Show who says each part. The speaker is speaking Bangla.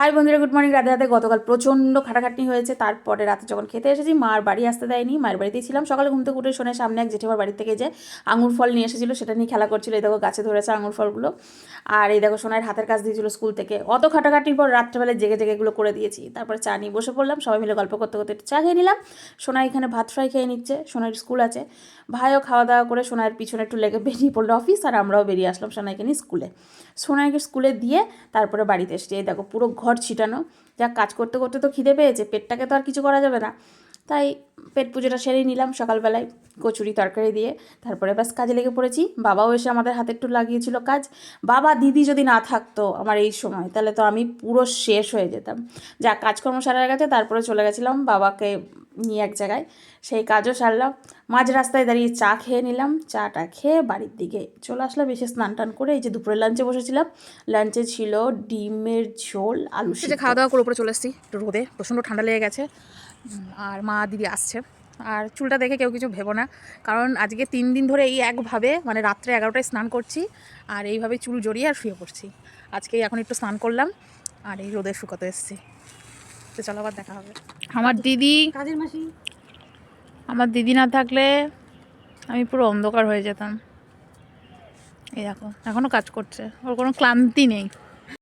Speaker 1: হাই বন্ধুরা, গুড মর্নিং। রাতে রাতে গতকাল প্রচণ্ড খাটাখাটনি হয়েছে। তারপরে রাতে যখন খেতে এসেছি, মার বাড়ি আসতে দেয়নি, মায়ের বাড়িতেই ছিলাম। সকালে ঘুম থেকে উঠে শোনে সামনে এক জেঠিমার বাড়ি থেকে যে আঙুর ফল নিয়ে এসেছিলো, সেটা নিয়ে খেলা করছিল। এই দেখো গাছে ধরেছে আঙুর ফলগুলো। আর এই দেখো সোনার হাতের কাজ দিয়েছিল স্কুল থেকে। অত খাটাখাটির পর রাত্রেবেলায় জেগে জেগে এগুলো করে দিয়েছি। তারপরে চা নিয়ে বসে পড়লাম, সবাই মিলে গল্প করতে করতে একটু চা খেয়ে নিলাম। সোনা এখানে ভাত ফ্রাই খেয়ে নিচ্ছে, সোনার স্কুল আছে। ভাইও খাওয়া দাওয়া করে সোনার পিছনে একটু লেগে বেরিয়ে পড়লো অফিস, আর আমরাও বেরিয়ে আসলাম সোনাইকে নিয়ে স্কুলে। সোনাইকে স্কুলে দিয়ে তারপরে বাড়িতে এসেছি। এই দেখো পুরো ঘর ছিটানো। যা কাজ করতে করতে তো খিদে পেয়েছে, পেটটাকে তো আর কিছু করা যাবে না, তাই পেট পুজোটা সেরেই নিলাম সকালবেলায় কচুরি তরকারি দিয়ে। তারপরে ব্যাস কাজে লেগে পড়েছি। বাবাও এসে আমাদের হাতে একটু লাগিয়েছিল কাজ। বাবা দিদি যদি না থাকতো আমার এই সময়, তাহলে তো আমি পুরো শেষ হয়ে যেতাম। যা কাজকর্ম সারা গেছে, তারপরে চলে গেছিলাম বাবাকে নিয়ে এক জায়গায়, সেই কাজও সারলাম। মাঝ রাস্তায় দাঁড়িয়ে চা খেয়ে নিলাম, চাটা খেয়ে বাড়ির দিকে চলে আসলাম। এসে স্নান টান করে এই যে দুপুরে লাঞ্চে বসেছিলাম। লাঞ্চে ছিল ডিমের ঝোল, আলু সিদ্ধ। খাওয়া দাওয়া করে উপরে চলে এসেছি একটু রোদে, প্রচণ্ড ঠান্ডা লেগে গেছে। আর মা দিদি আসছে। আর চুলটা দেখে কেউ কিছু ভেবো না, কারণ আজকে 3 দিন ধরে এই একভাবে, মানে রাত্রে 11টায় স্নান করছি আর এইভাবে চুল জড়িয়ে আর শুয়ে পড়ছি। আজকে এখন একটু স্নান করলাম আর এই রোদে শুকাতে এসেছি। তো চলো আবার দেখা হবে। আমার দিদি, কাজের মাসি, আমার দিদি না থাকলে আমি পুরো অন্ধকার হয়ে যেতাম। এই দেখো এখনও কাজ করছে, ওর কোনো ক্লান্তি নেই।